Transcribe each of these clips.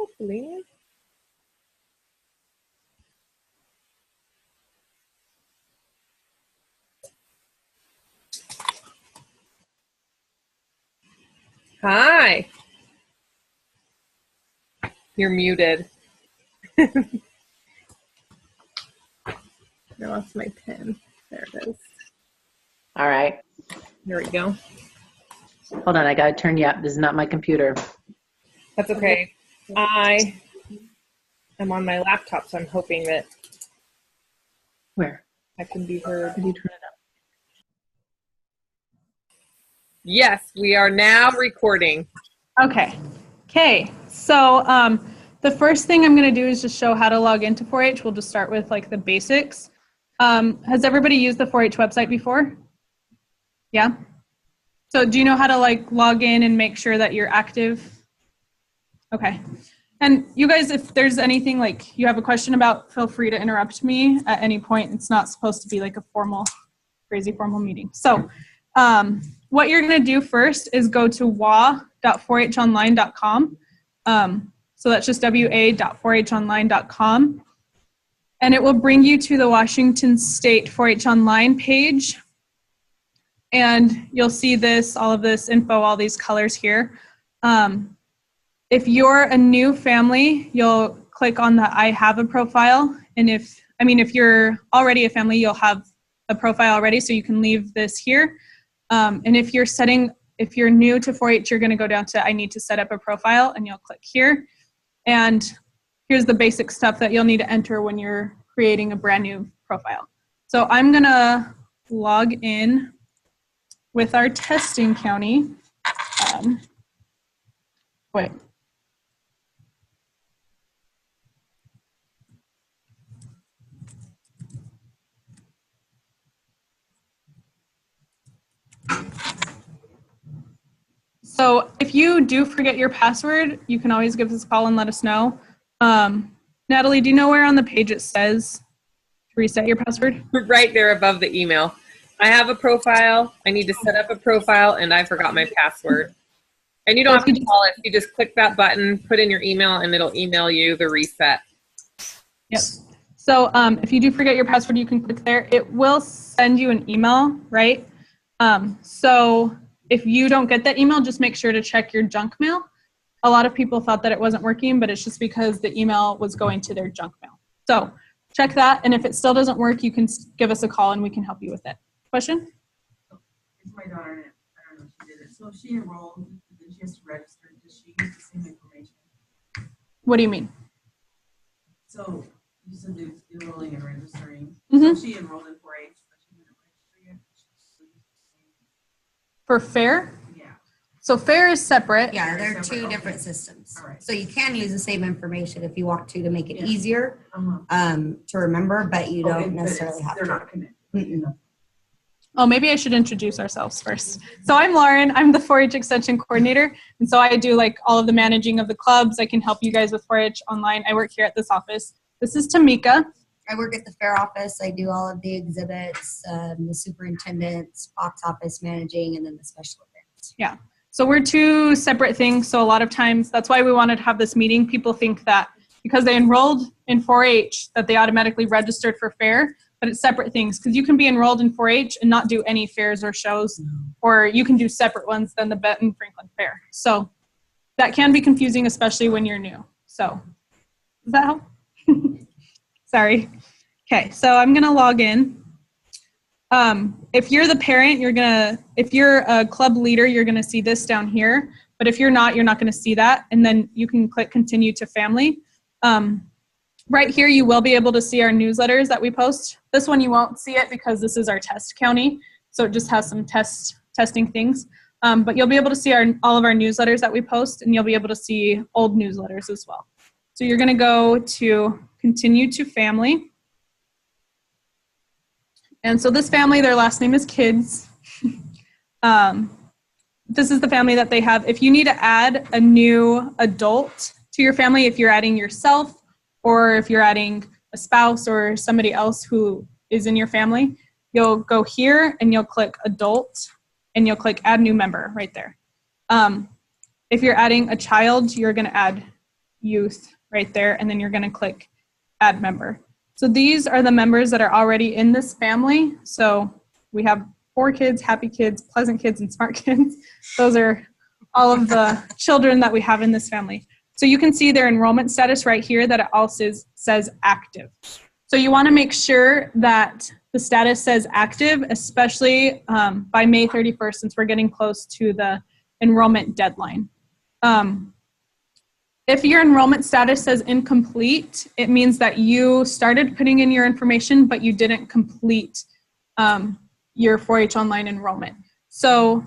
hopefully. Hi. You're muted. I lost my pen. There it is. All right. There we go. Hold on, I gotta turn you up. This is not my computer. That's okay. I am on my laptop, so I'm hoping that Where? I can be heard. Did you turn it up? Yes, we are now recording. Okay. So the first thing I'm going to do is just show how to log into 4-H. We'll just start with like the basics. Has everybody used the 4-H website before? Yeah? So do you know how to like log in and make sure that you're active? Okay. And you guys, if there's anything like you have a question about, feel free to interrupt me at any point. It's not supposed to be like a formal, crazy formal meeting. So what you're going to do first is go to wa.4honline.com. So that's just wa.4honline.com. And it will bring you to the Washington State 4-H Online page. And you'll see this, all of this info, all these colors here. If you're a new family, you'll click on the I have a profile. And if you're already a family, you'll have a profile already, so you can leave this here. And if you're new to 4-H, you're going to go down to I need to set up a profile, and you'll click here. And here's the basic stuff that you'll need to enter when you're creating a brand new profile. So I'm going to log in with our testing county. Wait. So if you do forget your password, you can always give us a call and let us know. Natalie, do you know where on the page it says to reset your password? Right there above the email. I have a profile. I need to set up a profile, and I forgot my password. And you don't have to call it. You just click that button, put in your email, and it'll email you the reset. Yep. So if you do forget your password, you can click there. It will send you an email, right? So if you don't get that email, just make sure to check your junk mail. A lot of people thought that it wasn't working, but it's just because the email was going to their junk mail. So check that, and if it still doesn't work, you can give us a call and we can help you with it. Question? It's my daughter, I don't know if she did it. So if she enrolled, then she has to register. Does she use the same information? What do you mean? So you said there's enrolling and registering. Mm-hmm. So she enrolled in 4-H, but she didn't register yet. For FAIR? Yeah. So FAIR is separate. Yeah, they're two different systems. Right. So you can use the same information if you want to make it easier to remember, but you don't necessarily have to. They're not connected. Oh, maybe I should introduce ourselves first. So I'm Lauren. I'm the 4-H Extension Coordinator. And so I do like all of the managing of the clubs. I can help you guys with 4-H online. I work here at this office. This is Tamika. I work at the fair office. I do all of the exhibits, the superintendent's box office managing, and then the special events. Yeah. So we're two separate things. So a lot of times, that's why we wanted to have this meeting. People think that because they enrolled in 4-H that they automatically registered for FAIR, but it's separate things, because you can be enrolled in 4-H and not do any fairs or shows, or you can do separate ones than the Benton Franklin Fair. So that can be confusing, especially when you're new. So does that help? Sorry. Okay, so I'm gonna log in. If you're the parent, if you're a club leader, you're gonna see this down here. But if you're not gonna see that. And then you can click continue to family. Right here, you will be able to see our newsletters that we post. This one, you won't see it because this is our test county. So it just has some testing things. But you'll be able to see all of our newsletters that we post, and you'll be able to see old newsletters as well. So you're gonna go to continue to family. And so this family, their last name is Kids. This is the family that they have. If you need to add a new adult to your family, if you're adding yourself, or if you're adding a spouse or somebody else who is in your family, you'll go here and you'll click adult and you'll click add new member right there. If you're adding a child, you're gonna add youth right there, and then you're going to click add member. So these are the members that are already in this family. So we have 4 kids, happy kids, pleasant kids, and smart kids. Those are all of the children that we have in this family. So you can see their enrollment status right here that it also says active. So you want to make sure that the status says active, especially by May 31st, since we're getting close to the enrollment deadline. If your enrollment status says incomplete, it means that you started putting in your information, but you didn't complete your 4-H online enrollment. So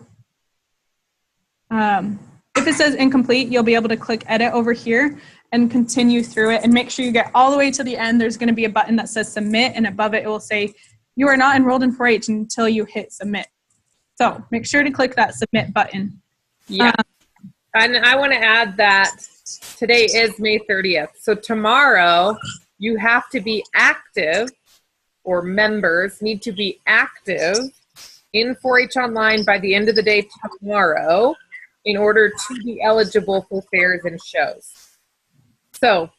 if it says incomplete, you'll be able to click edit over here and continue through it, and make sure you get all the way to the end. There's going to be a button that says submit, and above it, it will say you are not enrolled in 4-H until you hit submit. So make sure to click that submit button. Yeah. And I want to add that today is May 30th. So tomorrow you have to be active, or members need to be active in 4-H online by the end of the day tomorrow in order to be eligible for fairs and shows. So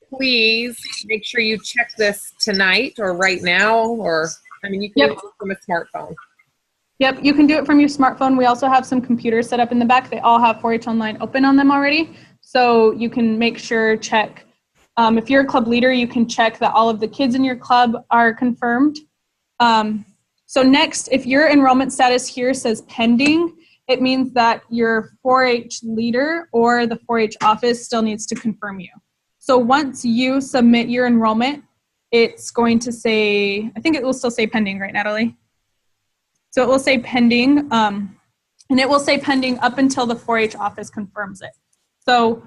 please make sure you check this tonight or right now, or I mean, you can do it from a smartphone. Yep, you can do it from your smartphone. We also have some computers set up in the back. They all have 4-H online open on them already. So you can make sure, check. If you're a club leader, you can check that all of the kids in your club are confirmed. So next, if your enrollment status here says pending, it means that your 4-H leader or the 4-H office still needs to confirm you. So once you submit your enrollment, it's going to say, I think it will still say pending, right, Natalie? So it will say pending, and it will say pending up until the 4-H office confirms it. So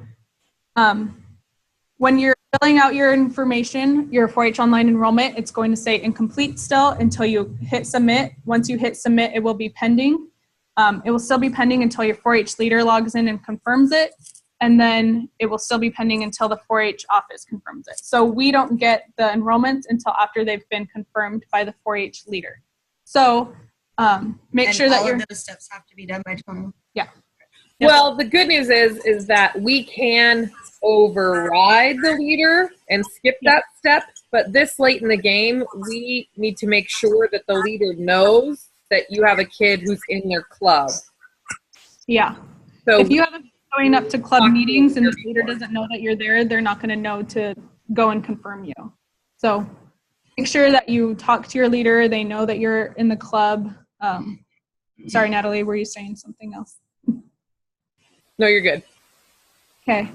when you're filling out your information, your 4-H online enrollment, it's going to say incomplete still until you hit submit. Once you hit submit, it will be pending. It will still be pending until your 4-H leader logs in and confirms it. And then it will still be pending until the 4-H office confirms it. So we don't get the enrollments until after they've been confirmed by the 4-H leader. So make sure that all of those steps have to be done by tomorrow. Yeah. Well, the good news is that we can override the leader and skip that step, but this late in the game, we need to make sure that the leader knows that you have a kid who's in their club. Yeah. So if you haven't showing up to club meetings and the leader doesn't know that you're there, they're not going to know to go and confirm you. So make sure that you talk to your leader. They know that you're in the club. Sorry, Natalie, were you saying something else? No, you're good. Okay.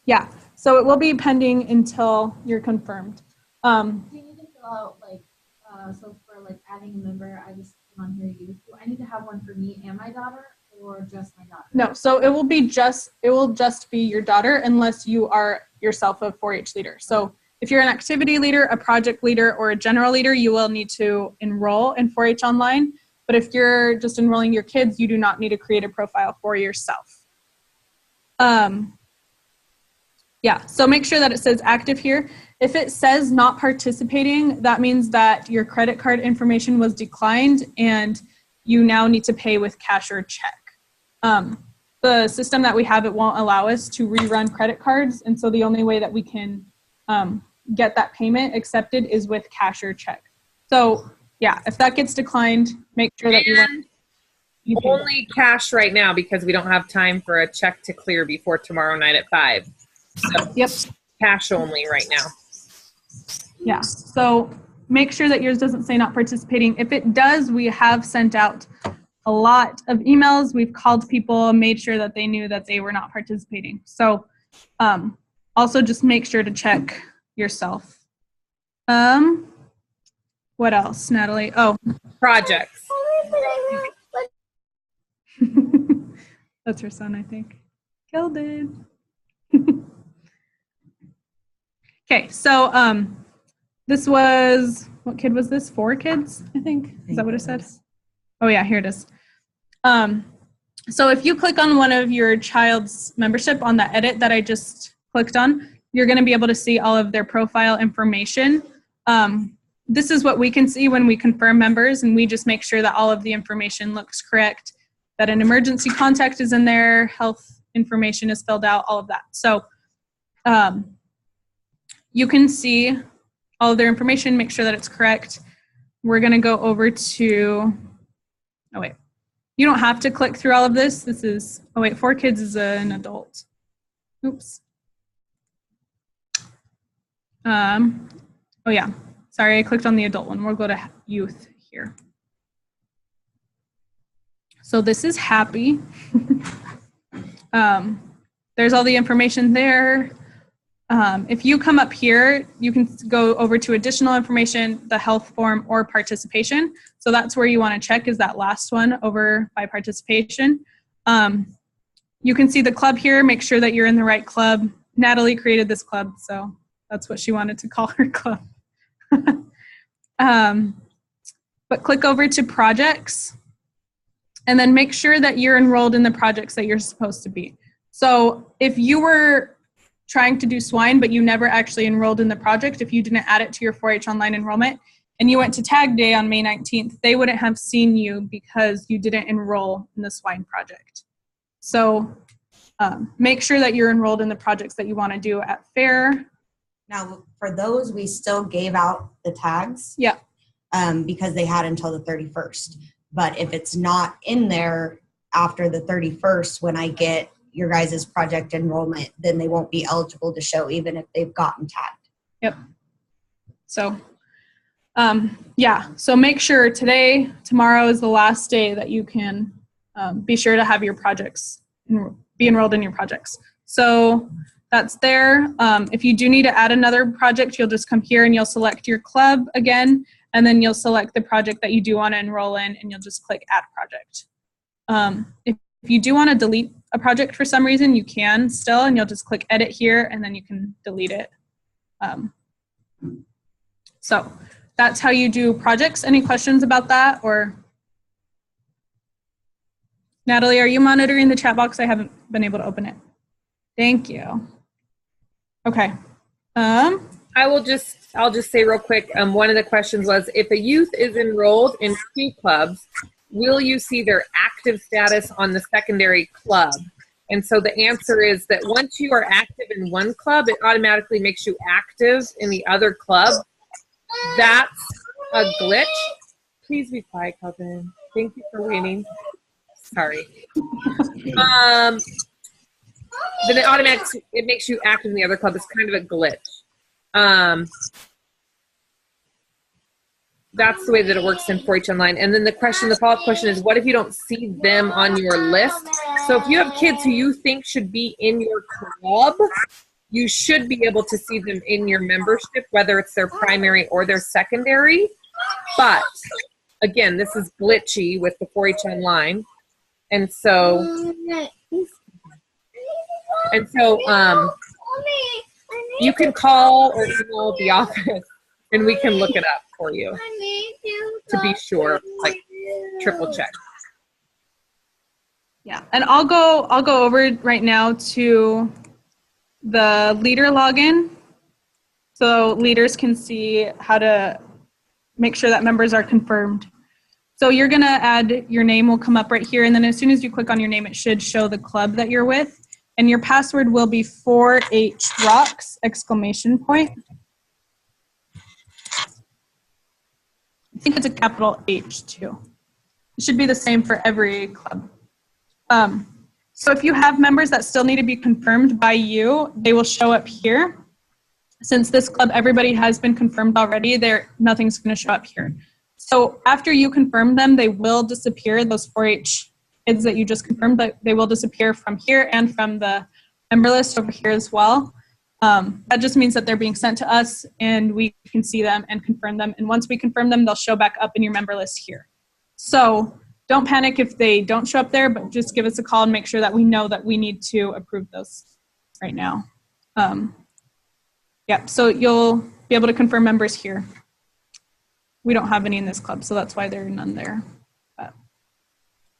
Yeah, so it will be pending until you're confirmed. Do you need to fill out so for adding a member, I just put on here youth. Do I need to have one for me and my daughter, or just my daughter? No, so it will just be your daughter unless you are yourself a 4-H leader. So if you're an activity leader, a project leader, or a general leader, you will need to enroll in 4-H online. But if you're just enrolling your kids, you do not need to create a profile for yourself. Yeah, so make sure that it says active here. If it says not participating, that means that your credit card information was declined and you now need to pay with cash or check. The system that we have, it won't allow us to rerun credit cards, and so the only way that we can get that payment accepted is with cash or check. So yeah, if that gets declined, make sure that you pay only cash right now because we don't have time for a check to clear before tomorrow night at 5. So yep, cash only right now. Yeah, so make sure that yours doesn't say not participating. If it does, we have sent out a lot of emails. We've called people, made sure that they knew that they were not participating. So also just make sure to check yourself. What else, Natalie? Oh, Projects. That's her son, I think. Killed it. Okay, so this was, what kid was this? 4 kids, I think. Is that what it said? Oh yeah, here it is. So if you click on one of your child's membership on the edit that I just clicked on, you're going to be able to see all of their profile information. This is what we can see when we confirm members, and we just make sure that all of the information looks correct, that an emergency contact is in there, health information is filled out, all of that. So you can see all of their information, make sure that it's correct. We're going to go over to, oh wait, you don't have to click through all of this. This is, oh wait, 4 kids is an adult. Oops. Oh yeah, sorry, I clicked on the adult one. We'll go to youth here. So this is happy. There's all the information there. If you come up here, you can go over to additional information, the health form, or participation. So that's where you want to check is that last one over by participation. You can see the club here. Make sure that you're in the right club. Natalie created this club, so that's what she wanted to call her club. But click over to projects and then make sure that you're enrolled in the projects that you're supposed to be. So if you were trying to do swine, but you never actually enrolled in the project, if you didn't add it to your 4-H online enrollment and you went to tag day on May 19th, they wouldn't have seen you because you didn't enroll in the swine project. So make sure that you're enrolled in the projects that you want to do at fair. Now, for those, we still gave out the tags. Yeah. Because they had until the 31st. But if it's not in there after the 31st, when I get your guys' project enrollment, then they won't be eligible to show even if they've gotten tagged. Yep. So, yeah. So make sure tomorrow is the last day that you can be sure to have your projects, be enrolled in your projects. So that's there. If you do need to add another project, you'll just come here and you'll select your club again, and then you'll select the project that you do want to enroll in, and you'll just click Add Project. If you do want to delete a project for some reason, you can still, and you'll just click Edit here, and then you can delete it. So that's how you do projects. Any questions about that? Or Natalie, are you monitoring the chat box? I haven't been able to open it. Thank you. Okay. I'll just say real quick, one of the questions was, if a youth is enrolled in 2 clubs, will you see their active status on the secondary club? And so the answer is that once you are active in one club, it automatically makes you active in the other club. That's a glitch. Please be quiet, Calvin. Thank you for waiting. Sorry. Then it makes you active in the other club. It's kind of a glitch. That's the way that it works in 4-H Online. And then the follow-up question is, what if you don't see them on your list? So if you have kids who you think should be in your club, you should be able to see them in your membership, whether it's their primary or their secondary. But again, this is glitchy with the 4-H Online. And so you can call or email the office and we can look it up for you to be sure, like triple check. Yeah, and I'll go over right now to the leader login so leaders can see how to make sure that members are confirmed. So you're gonna add your name, will come up right here, and then as soon as you click on your name, it should show the club that you're with, and your password will be 4H Rocks ! I think it's a capital H too. It should be the same for every club. So if you have members that still need to be confirmed by you, they will show up here. Since this club, everybody has been confirmed already, nothing's going to show up here. So after you confirm them, they will disappear, those 4-H kids that you just confirmed, but they will disappear from here and from the member list over here as well. That just means that they're being sent to us and we can see them and confirm them. And once we confirm them, they'll show back up in your member list here. So don't panic if they don't show up there, but just give us a call and make sure that we know that we need to approve those right now. Yeah, so you'll be able to confirm members here. We don't have any in this club, so that's why there are none there. But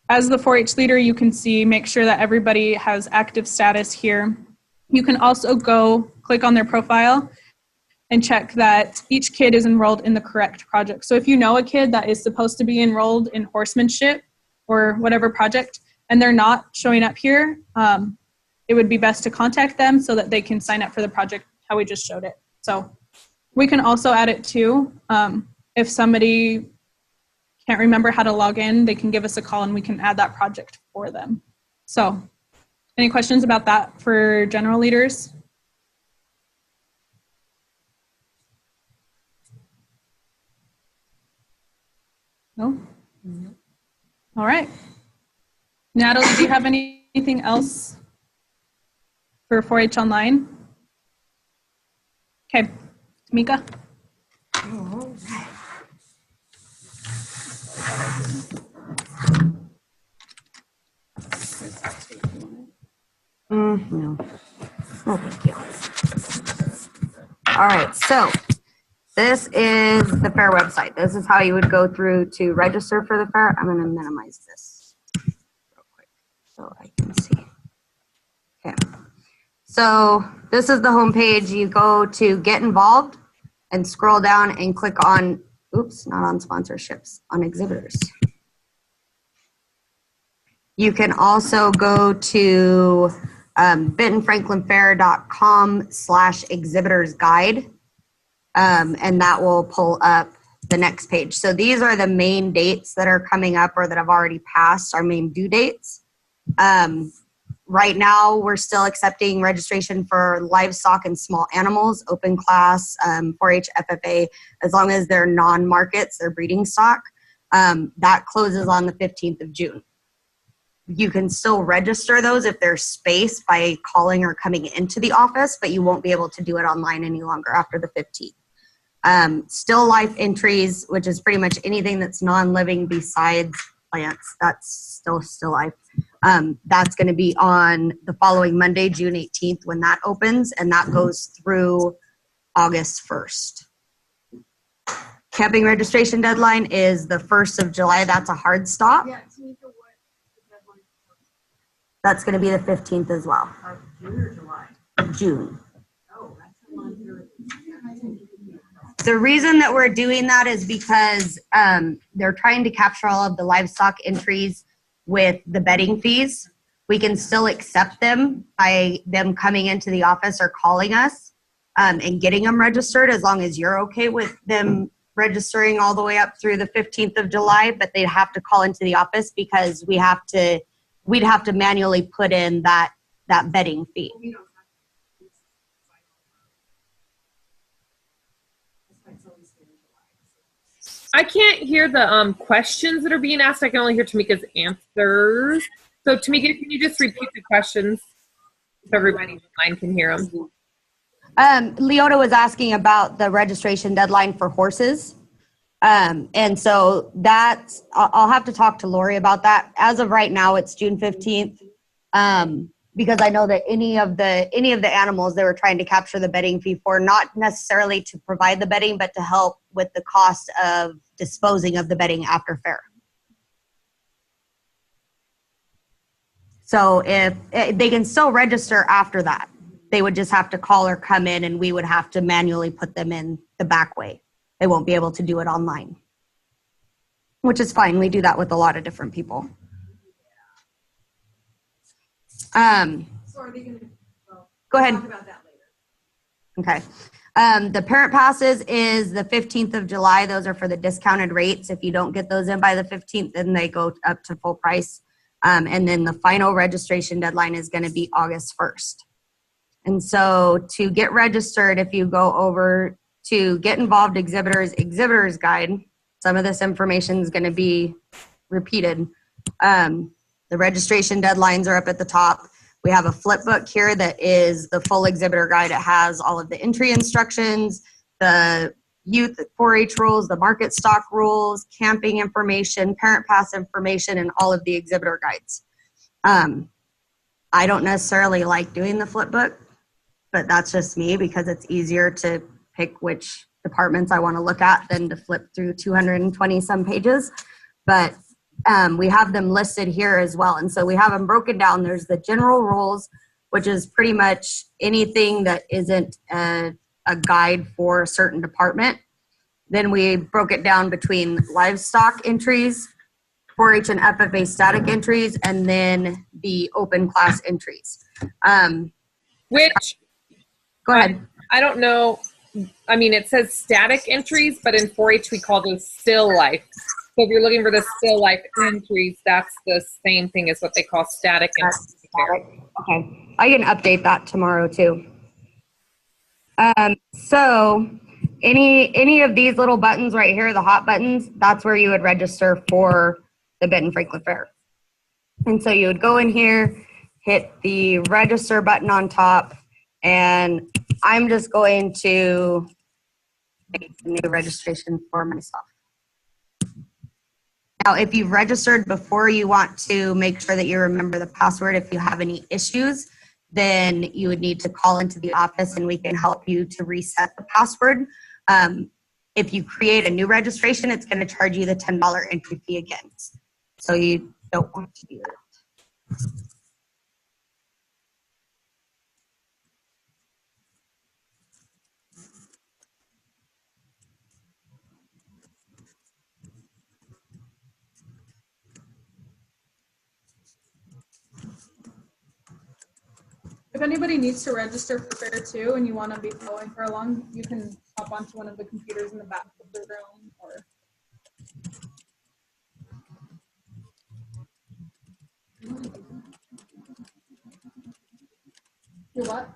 as the 4-H leader, you can see, make sure that everybody has active status here. You can also go click on their profile and check that each kid is enrolled in the correct project. So if you know a kid that is supposed to be enrolled in horsemanship or whatever project, and they're not showing up here, it would be best to contact them so that they can sign up for the project how we just showed it. So we can also add it too. If somebody can't remember how to log in, they can give us a call and we can add that project for them. So any questions about that for general leaders? No? All right. Natalie, do you have anything else for 4-H Online? Okay, Tamika? No. Oh, thank you. All right, so this is the fair website. This is how you would go through to register for the fair. I'm going to minimize this real quick so I can see. Okay. So this is the home page. You go to get involved and scroll down and click on, oops, not on sponsorships, on exhibitors. You can also go to bentonfranklinfair.com/exhibitors guide. And that will pull up the next page. So these are the main dates that are coming up or that have already passed, our main due dates. Right now, we're still accepting registration for livestock and small animals, open class, 4-H FFA, as long as they're non-markets, they're breeding stock. That closes on the 15th of June. You can still register those if there's space by calling or coming into the office, but you won't be able to do it online any longer after the 15th. Still life entries, which is pretty much anything that's non-living besides plants, that's still life. That's going to be on the following Monday, June 18th, when that opens, and that goes through August 1st. Camping registration deadline is the 1st of July. That's a hard stop. Yeah, Tamika, what is the deadline? That's going to be the 15th as well. Of June or July? June. Oh, that's a long period. The reason that we're doing that is because they're trying to capture all of the livestock entries with the bedding fees. We can still accept them by them coming into the office or calling us and getting them registered, as long as you're okay with them registering all the way up through the 15th of July, but they'd have to call into the office because we'd have to manually put in that bedding fee. I can't hear the questions that are being asked. I can only hear Tamika's answers. So Tamika, can you just repeat the questions so everybody online can hear them? Leota was asking about the registration deadline for horses. And so that's, I'll have to talk to Lori about that. As of right now, it's June 15th. Because I know that any of the animals they were trying to capture the bedding fee for, not necessarily to provide the bedding, but to help with the cost of disposing of the bedding after fair. So if they can still register after that, they would just have to call or come in, and we would have to manually put them in the back way. They won't be able to do it online, which is fine. We do that with a lot of different people. So are they going to, go ahead. talk about that later. Okay. The parent passes is the 15th of July. Those are for the discounted rates. If you don't get those in by the 15th, then they go up to full price. And then the final registration deadline is going to be August 1st. And so to get registered, if you go over to Get Involved Exhibitors Guide, some of this information is going to be repeated. The registration deadlines are up at the top. We have a flip book here that is the full exhibitor guide. It has all of the entry instructions, the youth 4-H rules, the market stock rules, camping information, parent pass information, and all of the exhibitor guides. I don't necessarily like doing the flip book, but that's just me because it's easier to pick which departments I want to look at than to flip through 220 some pages. But we have them listed here as well. And so we have them broken down. There's the general rules, which is pretty much anything that isn't a guide for a certain department. Then we broke it down between livestock entries, 4-H and FFA static entries, and then the open class entries. Which, Go ahead. I don't know. I mean, it says static entries, but in 4-H we call those still life. So if you're looking for the still life entries, that's the same thing as what they call static entries. Okay, I can update that tomorrow too. So any of these little buttons right here, the hot buttons, that's where you would register for the Benton Franklin Fair. And so you would go in here, hit the register button on top, and I'm just going to make a new registration for myself. Now, if you've registered before, you want to make sure that you remember the password. If you have any issues, then you would need to call into the office and we can help you to reset the password. If you create a new registration, it's going to charge you the $10 entry fee again. So you don't want to do that. If anybody needs to register for fair too and you want to be following her along, you can hop onto one of the computers in the back of the room or. Do what?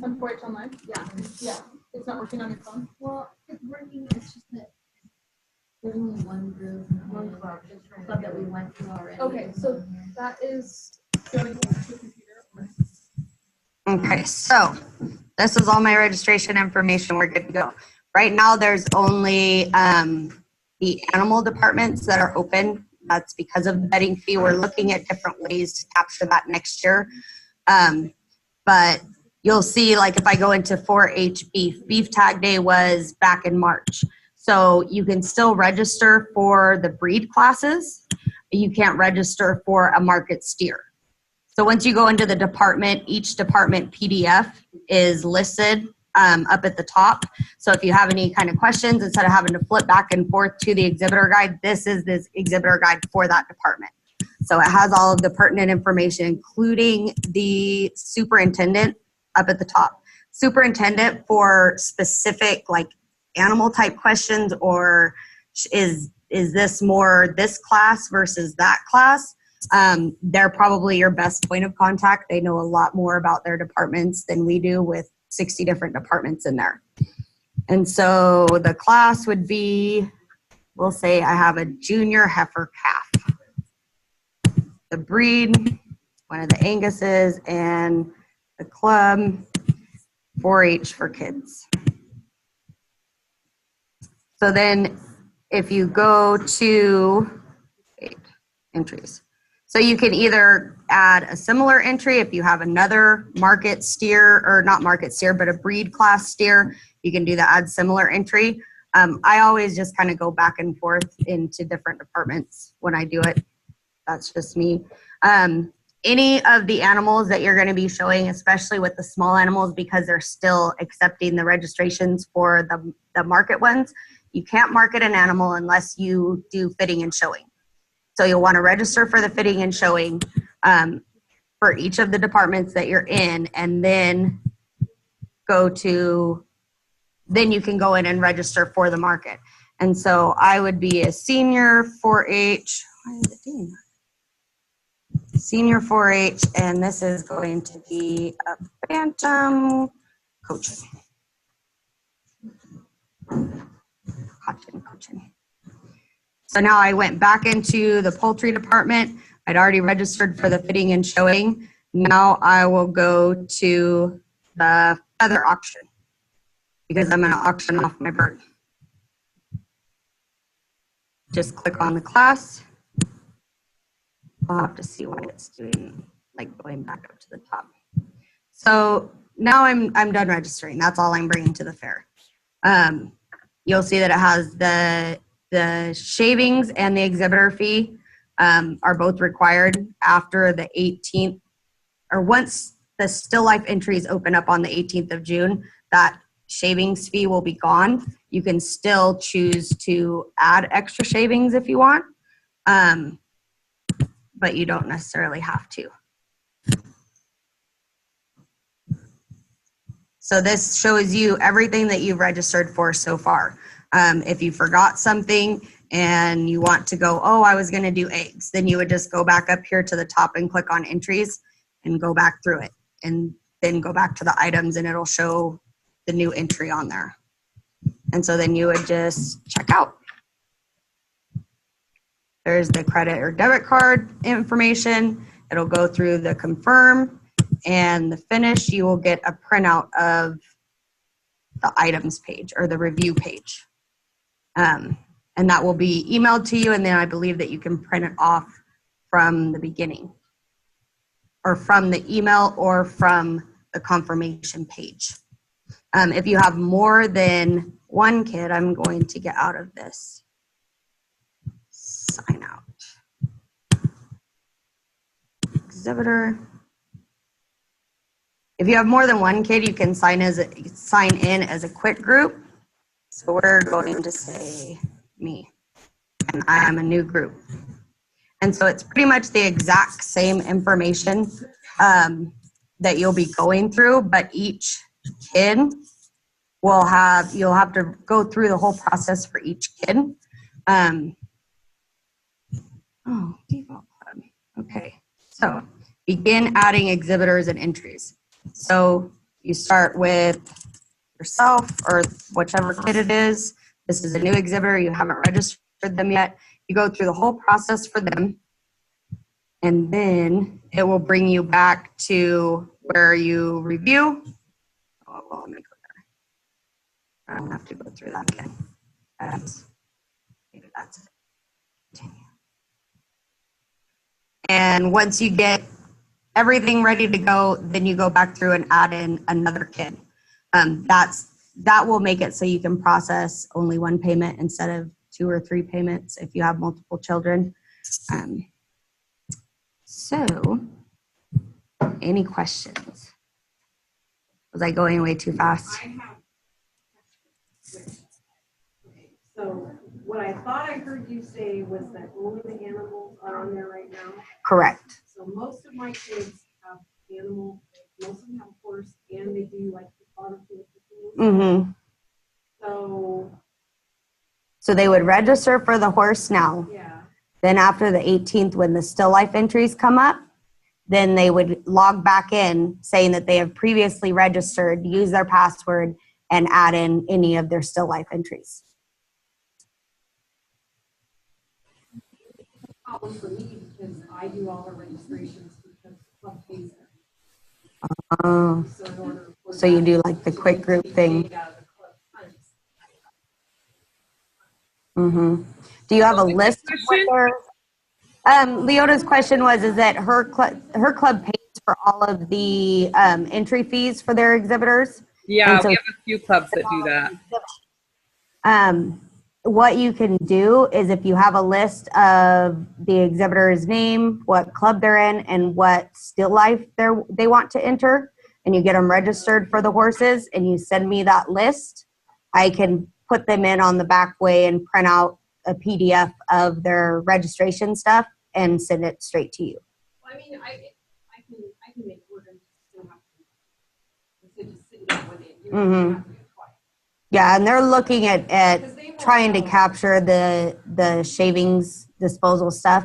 On 4-H online? Yeah. Yeah. It's not working on your phone? Well, it's working, it's just that there's only one group, one club that we went to already. Okay, so that is. Okay, so this is all my registration information. We're good to go. Right now, there's only the animal departments that are open. That's because of the bedding fee. We're looking at different ways to capture that next year. But you'll see, like if I go into 4-H beef tag day was back in March. So you can still register for the breed classes. You can't register for a market steer. So once you go into the department, each department PDF is listed up at the top. So if you have any kind of questions, instead of having to flip back and forth to the exhibitor guide, this is this exhibitor guide for that department. So it has all of the pertinent information, including the superintendent up at the top. Superintendent for specific like animal type questions, or is this more this class versus that class? They're probably your best point of contact. They know a lot more about their departments than we do with 60 different departments in there. And so the class would be, we'll say I have a junior heifer calf. The breed, one of the Anguses, and the club, 4-H for kids. So then if you go to entries, so you can either add a similar entry if you have another market steer, or not market steer, but a breed class steer, you can do the add similar entry. I always just kind of go back and forth into different departments when I do it. That's just me. Any of the animals that you're going to be showing, especially with the small animals, because they're still accepting the registrations for the market ones, you can't market an animal unless you do fitting and showing. So you'll want to register for the fitting and showing for each of the departments that you're in, and then then you can go in and register for the market. And so I would be a senior 4-H. Why is it doing that? Senior 4-H, and this is going to be a bantam coaching. Coaching. So now I went back into the poultry department. I'd already registered for the fitting and showing. Now I will go to the feather auction because I'm going to auction off my bird. Just click on the class. I'll have to see why it's doing, like going back up to the top. So now I'm done registering. That's all I'm bringing to the fair. You'll see that it has the shavings and the exhibitor fee are both required after the 18th, or once the still life entries open up on the 18th of June, that shavings fee will be gone, You can still choose to add extra shavings if you want, but you don't necessarily have to. So this shows you everything that you've registered for so far. If you forgot something and you want to go, oh, I was gonna do eggs, then you would just go back up here to the top and click on entries and go back through it. And then go back to the items and it'll show the new entry on there. And so then you would just check out. There's the credit or debit card information. It'll go through the confirm and the finish. You will get a printout of the items page or the review page. And that will be emailed to you, and then I believe that you can print it off from the beginning or from the email or from the confirmation page. If you have more than one kid, I'm going to get out of this. Sign out. Exhibitor. If you have more than one kid, you can sign in as a quick group. So we're going to say me, and I am a new group. And so it's pretty much the exact same information that you'll be going through, but each kid will have, you'll have to go through the whole process for each kid. Default club. Okay, so begin adding exhibitors and entries. So you start with yourself or whichever kid it is. This is a new exhibitor. You haven't registered them yet. You go through the whole process for them. And then it will bring you back to where you review. Oh, well, let me go there. I don't have to go through that again. Maybe that's it. Continue. And once you get everything ready to go, then you go back through and add in another kid. That will make it so you can process only one payment instead of 2 or 3 payments if you have multiple children. So, any questions? Was I going way too fast? So what I thought I heard you say was that only the animals are on there right now? Correct. So most of my kids have animals, most of them have a horse, and they do like the barbecue. Mm-hmm. So they would register for the horse now. Yeah. Then after the 18th, when the still life entries come up, then they would log back in saying that they have previously registered, use their password, and add in any of their still life entries. Problem for me because I do all the registrations because club pays them. Oh, so you do like the quick group thing. Mm-hmm. Do you have a list of what their, Leona's question was, is that her club pays for all of the entry fees for their exhibitors? Yeah, so we have a few clubs that do that. What you can do is if you have a list of the exhibitor's name, what club they're in, and what still life they want to enter, and you get them registered for the horses, and you send me that list, I can put them in on the back way and print out a PDF of their registration stuff and send it straight to you. Well, I mean, I can make orders. Still have to. Instead of sitting down with it, you have to do it twice. Yeah, and they're looking at trying to capture the shavings disposal stuff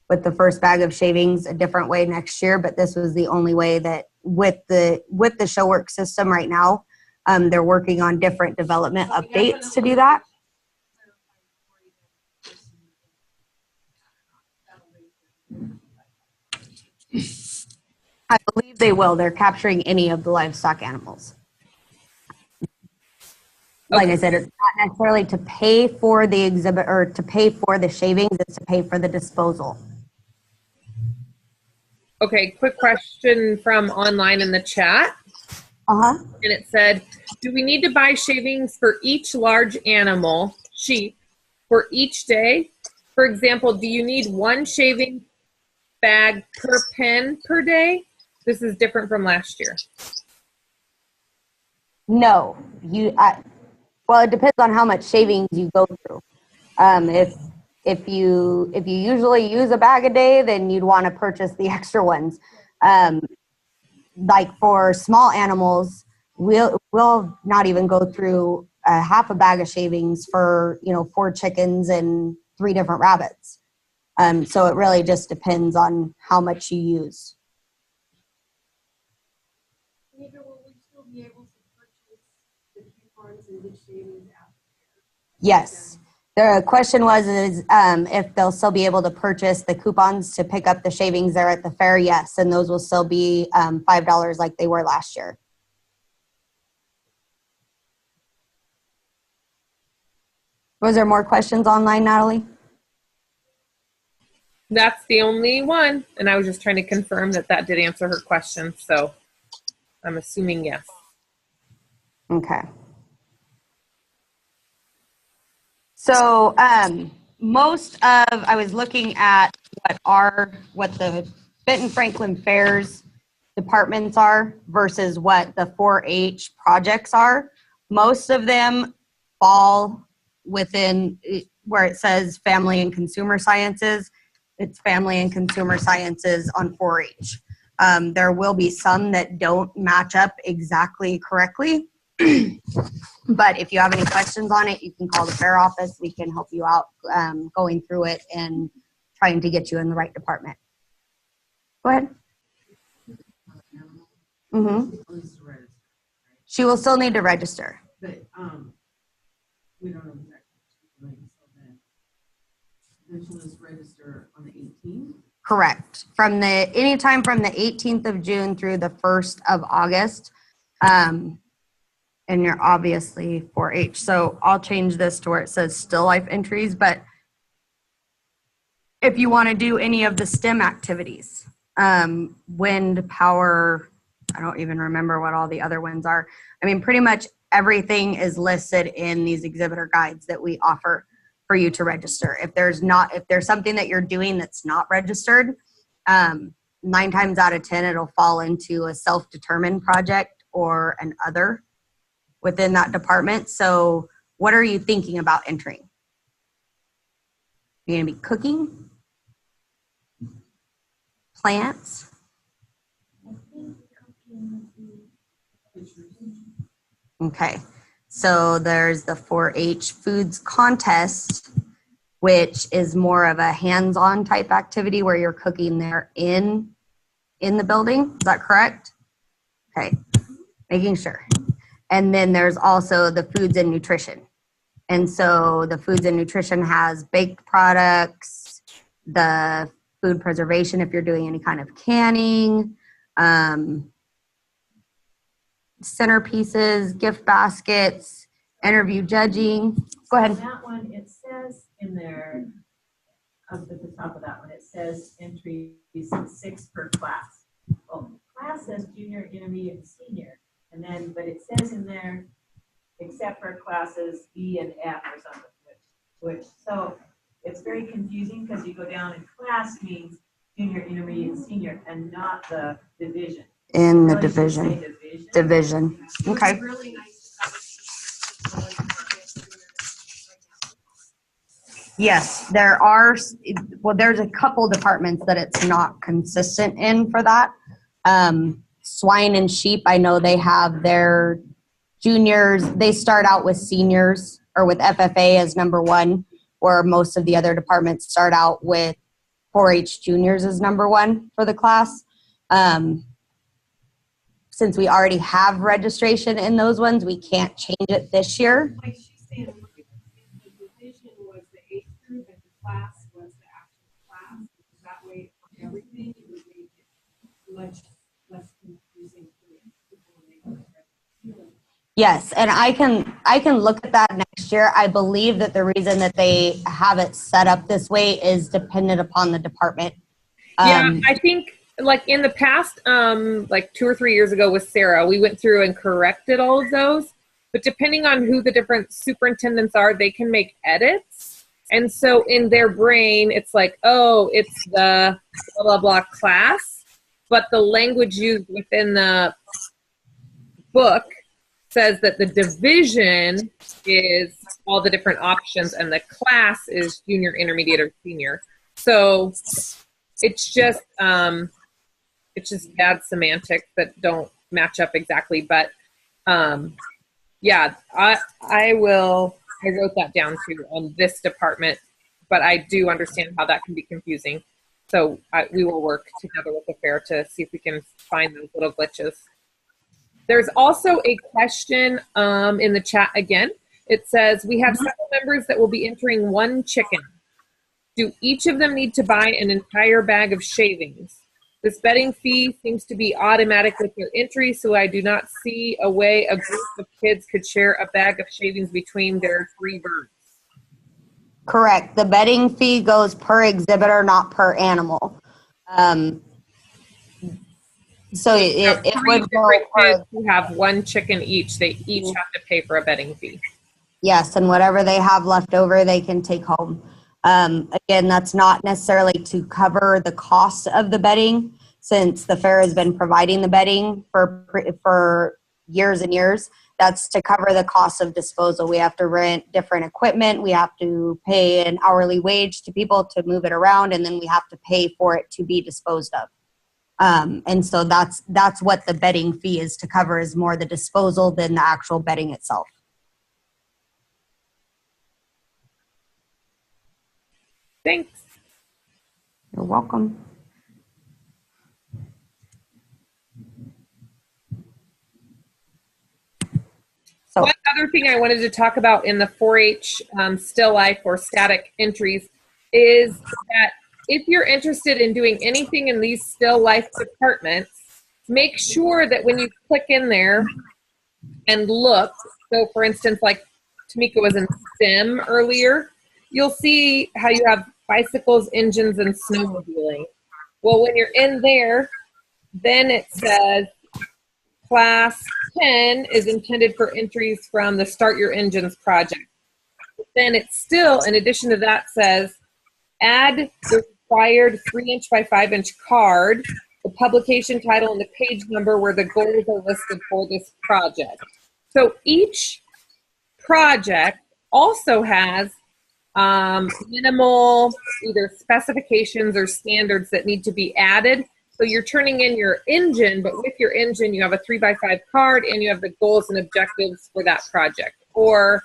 with the first bag of shavings a different way next year, but this was the only way that with the show work system right now, they're working on different development updates to do that. I believe they will. They're capturing any of the livestock animals. Like I said, it's not necessarily to pay for the exhibit or to pay for the shavings, it's to pay for the disposal. Okay, quick question from online in the chat. And it said, do we need to buy shavings for each large animal, sheep, for each day? For example, do you need one shaving bag per pen per day? This is different from last year. No, Well, it depends on how much shavings you go through. If you usually use a bag a day, then you'd want to purchase the extra ones. Like for small animals, we'll not even go through half a bag of shavings for 4 chickens and 3 different rabbits. So it really just depends on how much you use. Neither will we still be able to purchase the coupons and the shavings after? Yes. The question was if they'll still be able to purchase the coupons to pick up the shavings there at the fair. Yes, and those will still be $5 like they were last year. Was there more questions online, Natalie? That's the only one. And I was just trying to confirm that that did answer her question. So I'm assuming yes. Okay. So I was looking at what the Benton Franklin Fair's departments are versus what the 4-H projects are. Most of them fall within where it says family and consumer sciences. It's family and consumer sciences on 4-H. There will be some that don't match up exactly correctly. But if you have any questions on it, you can call the fair office. We can help you out going through it and trying to get you in the right department. Go ahead. She will still need to register. But we don't know exactly. So then she'll just register on the 18th. Correct. Anytime from the 18th of June through the 1st of August. And you're obviously 4-H. So I'll change this to where it says still life entries. But if you want to do any of the STEM activities, wind, power, I don't even remember what all the other ones are. I mean, pretty much everything is listed in these exhibitor guides that we offer for you to register. If there's something that you're doing that's not registered, 9 times out of 10, it'll fall into a self-determined project or an other within that department. So what are you thinking about entering? You're going to be cooking? Plants? Okay. So there's the 4-H foods contest, which is more of a hands-on type activity where you're cooking there in the building. Is that correct? Okay. Making sure. And then there's also the foods and nutrition. And so the foods and nutrition has baked products, the food preservation if you're doing any kind of canning, centerpieces, gift baskets, interview judging. Go ahead. That one, it says in there, up at the top of that one, it says entries 6 per class. Well, class says junior, intermediate, and senior. And then, but it says in there, except for classes B and F or something, so it's very confusing because you go down and class means junior, intermediate, and senior, and not the division. In the Really division. should say Division. Okay. Really nice. Yes, there's a couple departments that it's not consistent in for that. Swine and sheep, I know they have their juniors. They start out with seniors or with FFA as number 1, where most of the other departments start out with 4-H juniors as number 1 for the class. Since we already have registration in those ones, we can't change it this year. Like she's saying, the division was the age group and the class was the actual class. That way, for everything, it would make it much less confusing for people when they go. Yes, and I can look at that next year. I believe that the reason that they have it set up this way is dependent upon the department. Yeah, I think like in the past, like 2 or 3 years ago with Sarah, we went through and corrected all of those. But depending on who the different superintendents are, they can make edits. And so in their brain, it's like, oh, it's the blah, blah, blah class. But the language used within the book says that the division is all the different options and the class is junior, intermediate, or senior. So it's just bad semantics that don't match up exactly. But yeah, I wrote that down too on this department, but I do understand how that can be confusing. So we will work together with the fair to see if we can find those little glitches. There's also a question in the chat again. It says, we have several members that will be entering one chicken. Do each of them need to buy an entire bag of shavings? This bedding fee seems to be automatic with their entry, so I do not see a way a group of kids could share a bag of shavings between their 3 birds. Correct. The bedding fee goes per exhibitor, not per animal. So it would go kids who have 1 chicken each. They each have to pay for a bedding fee. Yes, and whatever they have left over, they can take home. Again, that's not necessarily to cover the cost of the bedding, since the fair has been providing the bedding for years and years. That's to cover the cost of disposal. We have to rent different equipment. We have to pay an hourly wage to people to move it around, and then we have to pay for it to be disposed of. And so that's what the bedding fee is to cover, is more the disposal than the actual bedding itself. Thanks. You're welcome. So one other thing I wanted to talk about in the 4-H still life or static entries is that if you're interested in doing anything in these still life departments, make sure that when you click in there and look, so for instance, like Tamika was in STEM earlier, you'll see how you have bicycles, engines, and snowmobiling. Well, when you're in there, then it says class 10 is intended for entries from the Start Your Engines project. Then it still, in addition to that, says add the required 3-inch by 5-inch card, the publication title, and the page number where the goals are listed for this project. So each project also has minimal either specifications or standards that need to be added. So you're turning in your engine, but with your engine, you have a 3x5 card and you have the goals and objectives for that project. Or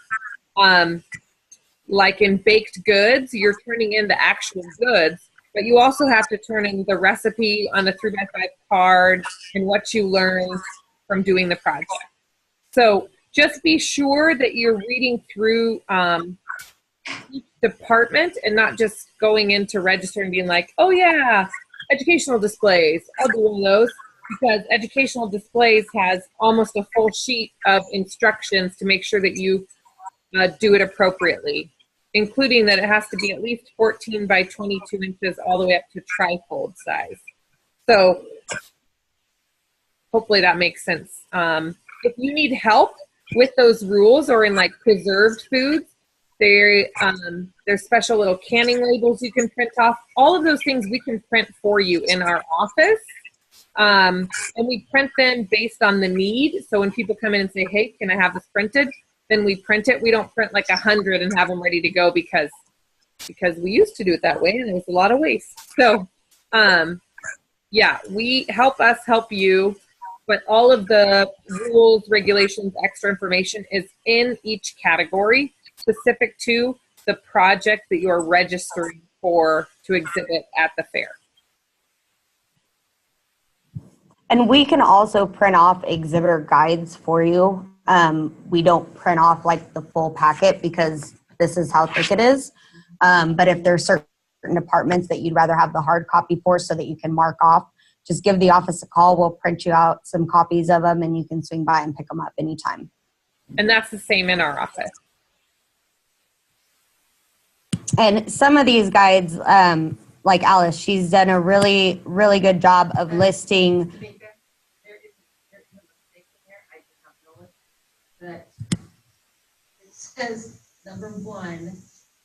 like in baked goods, you're turning in the actual goods, but you also have to turn in the recipe on the 3x5 card and what you learned from doing the project. So just be sure that you're reading through each department and not just going into register and being like, oh yeah, educational displays, I'll do one of those, because educational displays has almost a full sheet of instructions to make sure that you do it appropriately, including that it has to be at least 14 by 22 inches all the way up to trifold size. So hopefully that makes sense. If you need help with those rules or in like preserved foods, there's special little canning labels you can print off. All of those things we can print for you in our office. And we print them based on the need. So when people come in and say, hey, can I have this printed? Then we print it. We don't print like 100 and have them ready to go because we used to do it that way and there was a lot of waste. So yeah, we help us help you, but all of the rules, regulations, extra information is in each category specific to the project that you are registering for to exhibit at the fair. And we can also print off exhibitor guides for you. We don't print off like the full packet because this is how thick it is. But if there's certain departments that you'd rather have the hard copy for so that you can mark off, just give the office a call. We'll print you out some copies of them and you can swing by and pick them up anytime. And that's the same in our office. And some of these guides, like Alice, she's done a really, really good job of listing. But it says number 1,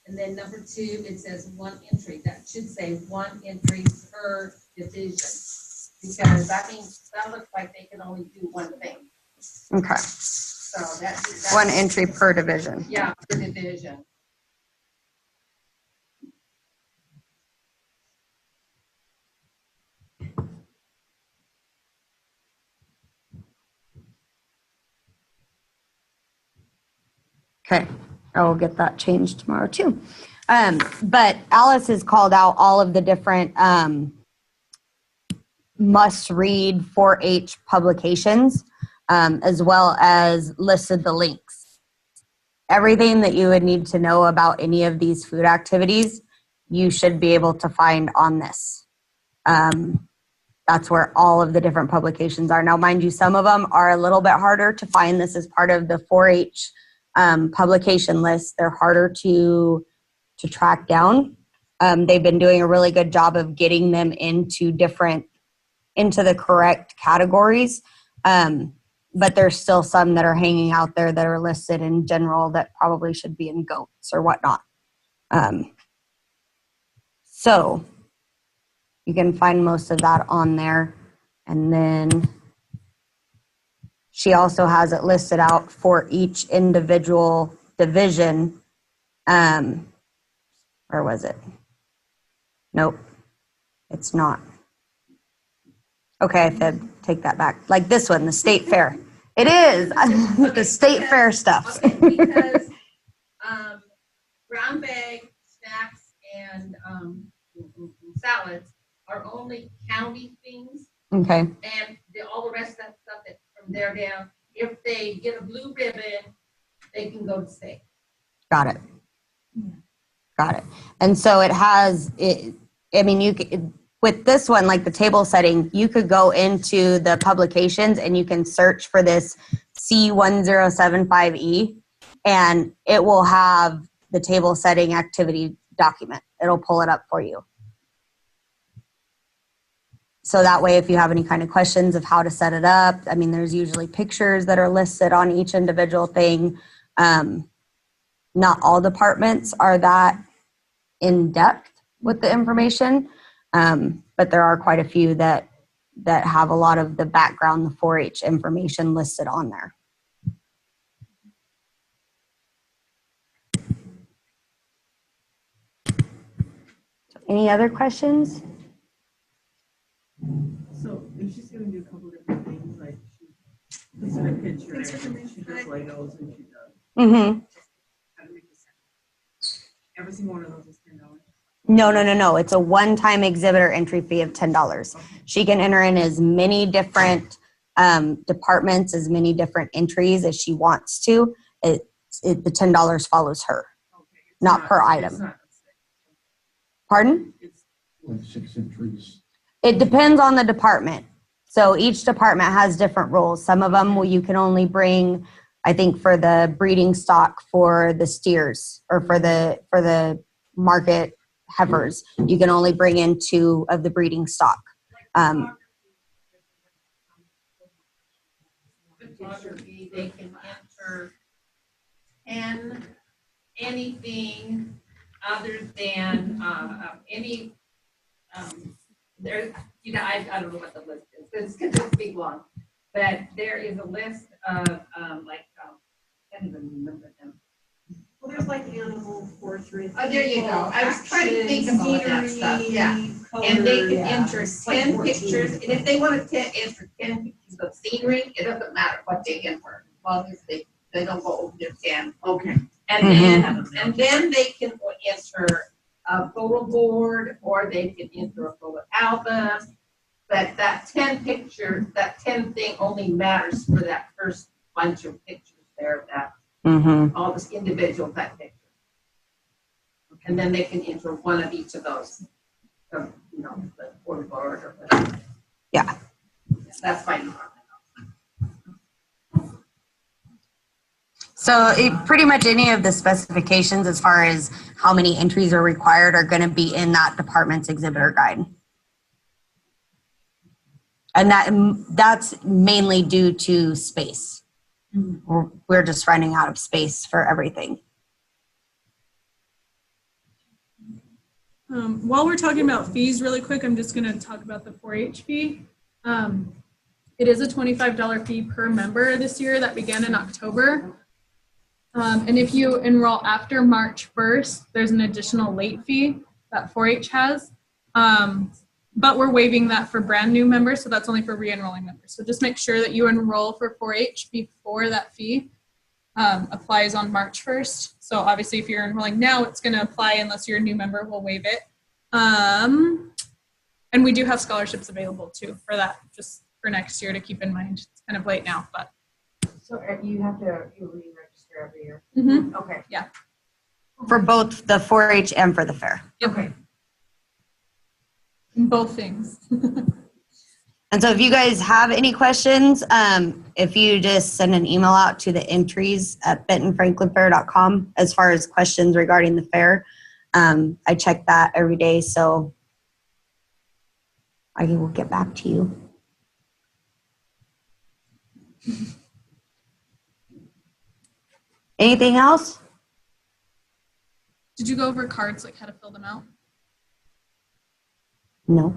and then number 2, it says 1 entry. That should say 1 entry per division, because that means that looks like they can only do one thing. Okay. So that's. One entry per division. Yeah, per division. Okay, I will get that changed tomorrow too. But Alice has called out all of the different must-read 4-H publications, as well as listed the links. Everything that you would need to know about any of these food activities, you should be able to find on this. That's where all of the different publications are. Now, mind you, some of them are a little bit harder to find. This is part of the 4-H publication list. They're harder to track down. They've been doing a really good job of getting them into the correct categories. But there's still some that are hanging out there that are listed in general that probably should be in goats or whatnot. So you can find most of that on there. And then she also has it listed out for each individual division. Where was it? Nope, it's not. Okay, I said take that back. Like this one, the state fair. It is the state fair stuff. Okay, because brown bag snacks and salads are only county things, Okay, and all the rest of that stuff that from there down, if they get a blue ribbon, they can go to state. got it. Got it. And so it has it. I mean, you could, with this one, like the table setting, you could go into the publications and you can search for this C1075E, and it will have the table setting activity document. It'll pull it up for you. So that way, if you have any kind of questions of how to set it up, I mean, there's usually pictures that are listed on each individual thing. Not all departments are that in depth with the information, but there are quite a few that have a lot of the background, the 4-H information listed on there. Any other questions? So if she's gonna do a couple different things, like she puts in a picture and she does Legos and she does Mm-hmm. how to make a set. Every single one of those is $10. No. It's a one-time exhibitor entry fee of $10. She can enter in as many different departments, as many different entries as she wants to. The $10 follows her, Okay, it's not per It's item. not, Pardon? it's Like 6 entries. It depends on the department. So each department has different rules. Some of them you can only bring, I think, for the breeding stock for the steers or for the market heifers, you can only bring in 2 of the breeding stock. Photography, they can enter anything other than any there. You know, I don't know what the list is. It's big long, but there is a list of I can't even remember them. Well, there's like animal portraits. Oh, there you go. I was trying to think of all of that stuff. Yeah. And they can enter 10 pictures, and if they want to enter 10 pictures of scenery, it doesn't matter what they enter, as long as they don't go over their 10. okay. And then they can enter a photo board, or they can enter a photo album. But that 10 picture, that 10 thing only matters for that first bunch of pictures there, that all this individual that picture. And then they can enter one of each of those. The photo board or whatever. Yeah. That's fine. So pretty much any of the specifications as far as how many entries are required are going to be in that department's exhibitor guide. And that's mainly due to space. We're just running out of space for everything. While we're talking about fees really quick, I'm just going to talk about the 4-H fee. It is a $25 fee per member this year that began in October. And if you enroll after March 1st, there's an additional late fee that 4-H has. But we're waiving that for brand new members, so that's only for re-enrolling members. So just make sure that you enroll for 4-H before that fee applies on March 1st. So obviously if you're enrolling now, it's going to apply unless you're a new member, we'll waive it. And we do have scholarships available too for that, just for next year to keep in mind. It's kind of late now, but. So you have to, you re-register every year? Mm-hmm. Okay. Yeah. For both the 4-H and for the fair. Okay. Both things. And so if you guys have any questions, if you just send an email out to the entries at bentonfranklinfair.com as far as questions regarding the fair. I check that every day, so I will get back to you. Anything else? Did you go over cards, like how to fill them out? No.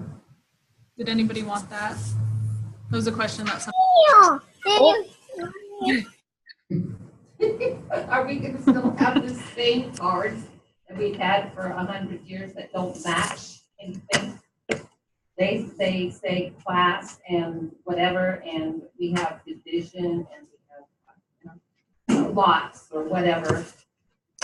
Did anybody want that? That was a question that some. Are we gonna still have the same cards that we've had for 100 years that don't match anything? They say class and whatever, and we have division and we have lots or whatever.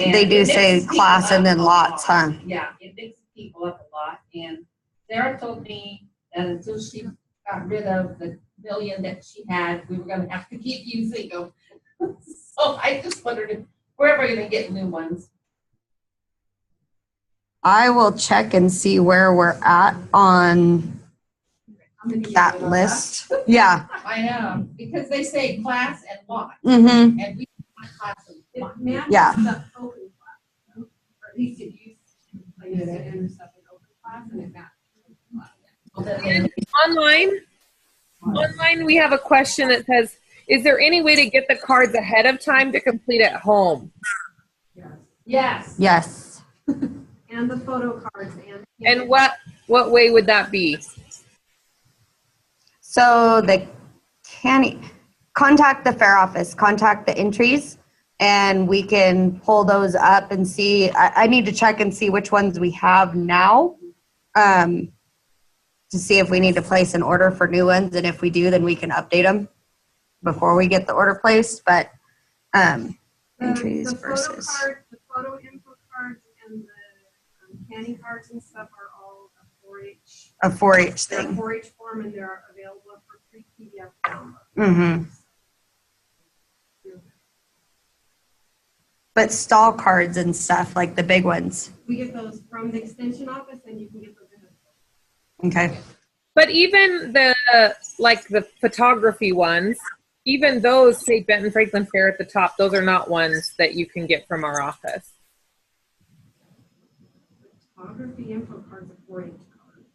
And They do it say mixes class people and up then a lots, lot. huh? Yeah, it mixes people up a lot. And Sarah told me that until she got rid of the million that she had, we were gonna have to keep using them. So I just wondered if we're ever gonna get new ones. I will check and see where we're at on that list. Yeah. I know, because they say class and lot, Mm-hmm. and we want class and lot. Yeah. The open class, or at least it used to, like, used to enter stuff in open class and it matched. And online, we have a question that says, is there any way to get the cards ahead of time to complete at home? Yes. Yes. And the photo cards And what way would that be? So contact the fair office, contact the entries, and we can pull those up and see. I need to check and see which ones we have now to see if we need to place an order for new ones. And if we do, then we can update them before we get the order placed. But entries the versus. the photo info cards and the candy cards and stuff are all a 4-H. A 4-H They're a thing. 4-H form and they're available for free PDF download. Mm-hmm. But stall cards and stuff, like the big ones. We get those from the extension office and you can get those in. Okay. But even the photography ones, even those say Benton Franklin Fair at the top. Those are not ones that you can get from our office. Photography info cards are 4-H cards.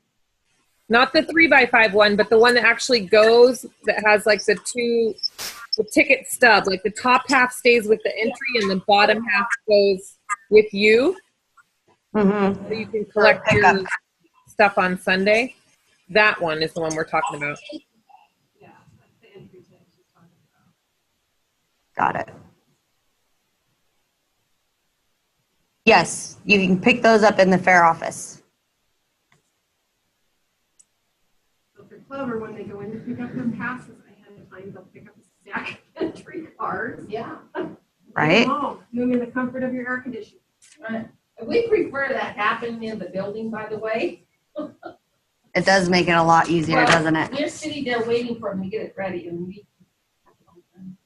Not the 3x5 one, but the one that actually goes, that has like the ticket stub. Like the top half stays with the entry and the bottom half goes with you. Mm-hmm. So you can collect your stuff on Sunday. That one is the one we're talking about. Yeah, that's the entry that she's talking about. Got it. Yes, you can pick those up in the fair office. So if they're clever, when they go in to pick up their passes ahead of time, they'll pick up a stack of entry cards. Yeah. Right? Doing in the comfort of your air conditioning. Right. We prefer that happening in the building, by the way. It does make it a lot easier, Well, doesn't it? We're sitting there waiting for them to get it ready, and we.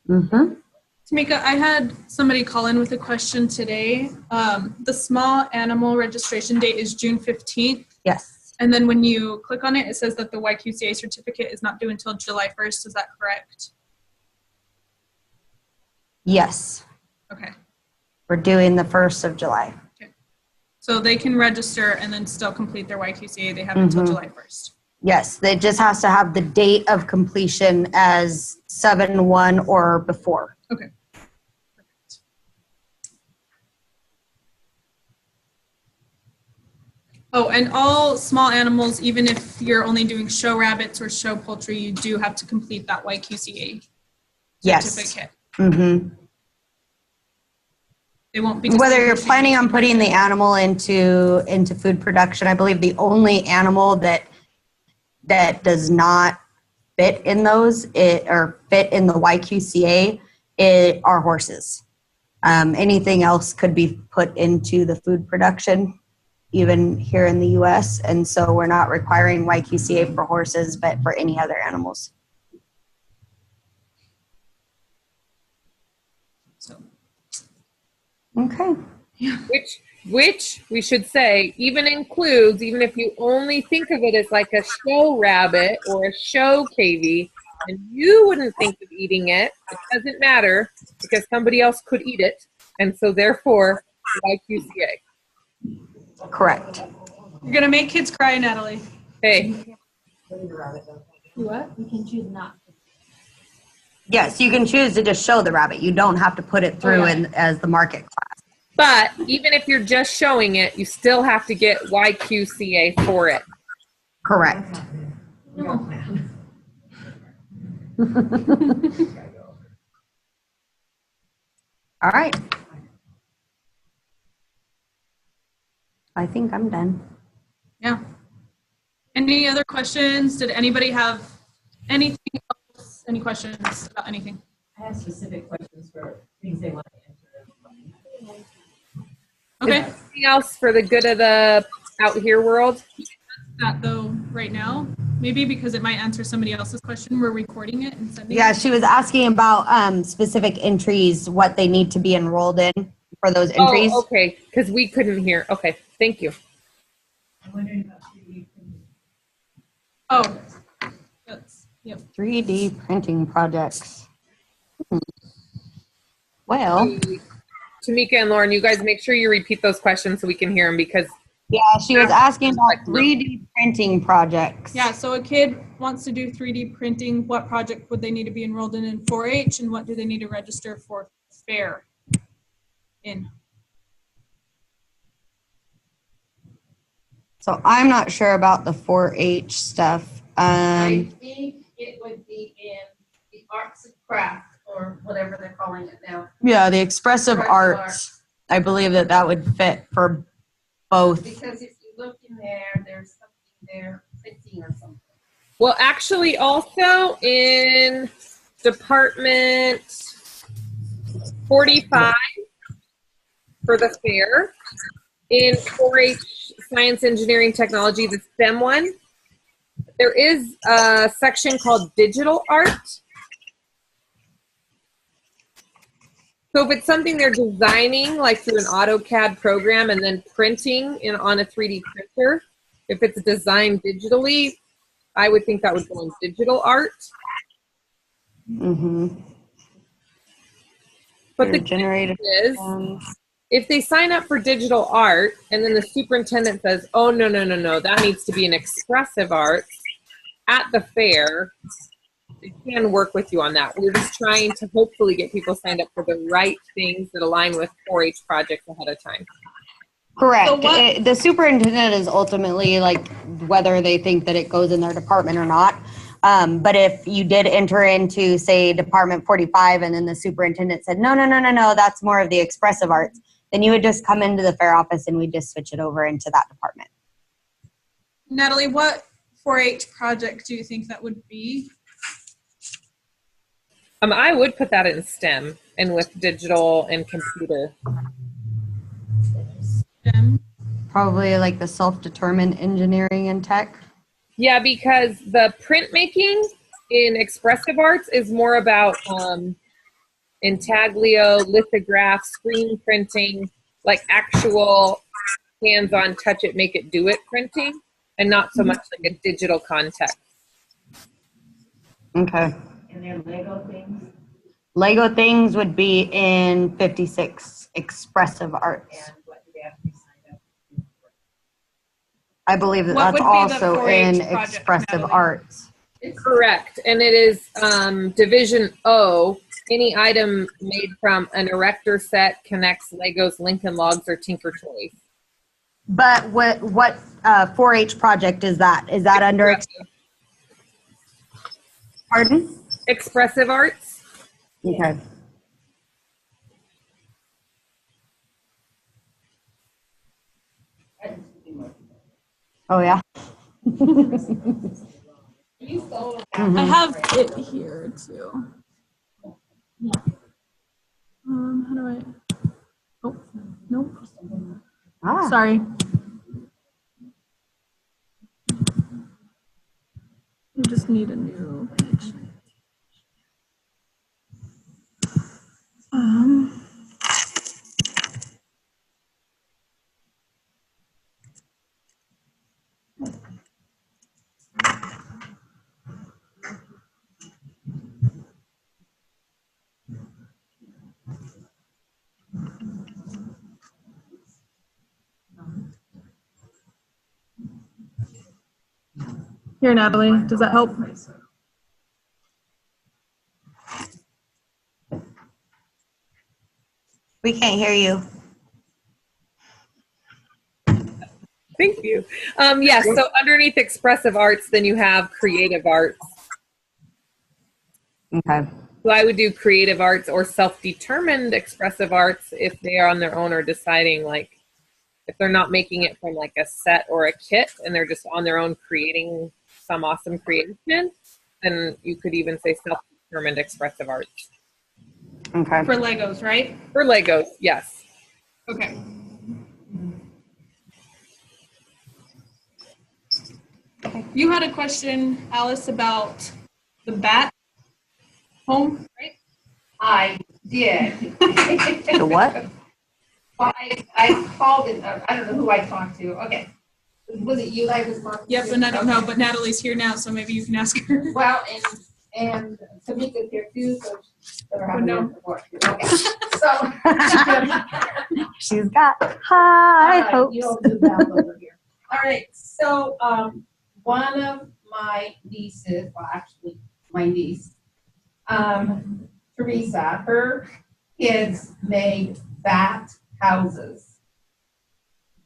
Mm-hmm. Tamika, I had somebody call in with a question today. The small animal registration date is June 15th. Yes. And then when you click on it, it says that the YQCA certificate is not due until July 1st. Is that correct? Yes. Okay. We're doing the 1st of July. So they can register and then still complete their YQCA. They have until July 1st. Yes, it just has to have the date of completion as 7/1 or before. Okay. Perfect. Oh, and all small animals, even if you're only doing show rabbits or show poultry, you do have to complete that YQCA Yes. certificate. Mm-hmm. They won't be Whether you're distinguishing planning on between putting the rabbits. animal into food production, I believe the only animal that does not fit in those or fit in the YQCA are horses. Anything else could be put into the food production, even here in the U.S. And so we're not requiring YQCA for horses, but for any other animals. So, Okay. Which we should say even includes, even if you only think of it as like a show rabbit or a show KV, and you wouldn't think of eating it, it doesn't matter because somebody else could eat it, and so therefore YQCA. Correct. you're gonna make kids cry, Natalie. Hey, What? You can choose not to. Yes, you can choose to just show the rabbit. You don't have to put it through as the market class. but even if you're just showing it, you still have to get YQCA for it. Correct. No. All right. I think I'm done. Yeah. Any other questions? Did anybody have anything else? Any questions about anything? I have specific questions for things they want to answer. Okay. Anything else for the good of the out here world? That though right now, maybe because it might answer somebody else's question. We're recording it and sending Yeah, it. she was asking about specific entries, what they need to be enrolled in for those entries. Oh, okay, because we couldn't hear. Okay, thank you. I'm wondering about 3D printing. Oh, that's, yep. 3D printing projects. Well, Tamika and Lauren, you guys make sure you repeat those questions so we can hear them because yeah, she was asking about 3D printing projects. Yeah, so a kid wants to do 3D printing. What project would they need to be enrolled in 4-H, and what do they need to register for fair in? So I'm not sure about the 4-H stuff. I think it would be in the arts and crafts, or whatever they're calling it now. Yeah, the expressive Expressive arts. arts. I believe that would fit for both. Because if you look in there, there's something there, printing or something. well, actually, also in Department 45 for the fair, in 4-H Science, Engineering, Technology, the STEM one, there is a section called Digital Art. So if it's something they're designing, like through an AutoCAD program and then printing on a 3D printer, if it's designed digitally, I would think that would go in digital art. Mm-hmm. But the generated thing is, if they sign up for digital art and then the superintendent says, oh, no, that needs to be an expressive arts at the fair, they can work with you on that. We're just trying to hopefully get people signed up for the right things that align with 4-H projects ahead of time. Correct. So what- The superintendent is ultimately like whether they think that it goes in their department or not. But if you did enter into, say, Department 45 and then the superintendent said, no, that's more of the expressive arts, then you would just come into the fair office and we'd just switch it over into that department. Natalie, what 4-H project do you think that would be? I would put that in STEM and with digital and computer. STEM? Probably like the self-determined engineering and tech. Yeah, because the printmaking in expressive arts is more about intaglio, lithograph, screen printing, like actual hands-on, touch it, make it, do it printing, and not so much like a digital context. Okay. And their Lego things. Lego things would be in 56 expressive arts. And what do they have to be signed up to? I believe that What that's would be the also 4-H in project, expressive Natalie? arts. Correct, and it is Division O. Any item made from an erector set, connects, Legos, Lincoln Logs, or Tinker Toys. But what 4-H project is that? Is that under, pardon? Expressive Arts. Okay. Oh, yeah. I have it here too. How do I? Oh, nope. Ah. Sorry. I just need a new page. Here, Natalie, does that help? We can't hear you. Thank you. Yes, so underneath Expressive Arts, then you have Creative Arts. Okay. So I would do Creative Arts or Self-Determined Expressive Arts if they are on their own or deciding, like, if they're not making it from like a set or a kit and they're just on their own creating some awesome creation, then you could even say Self-Determined Expressive Arts. Okay. For Legos, right? For Legos, yes. Okay. You had a question, Alice, about the bat home, right? I did. The what? Well, I called it, I don't know who I talked to. Okay. Was it you that I was talking to? Yep, and I don't know, but Natalie's here now, so maybe you can ask her. Well, and Tamika's here too, so they're having no. their support. Okay. So. She's got high hopes. You don't do that over here. All right, so one of my nieces, well, actually my niece, Teresa, her kids made bat houses.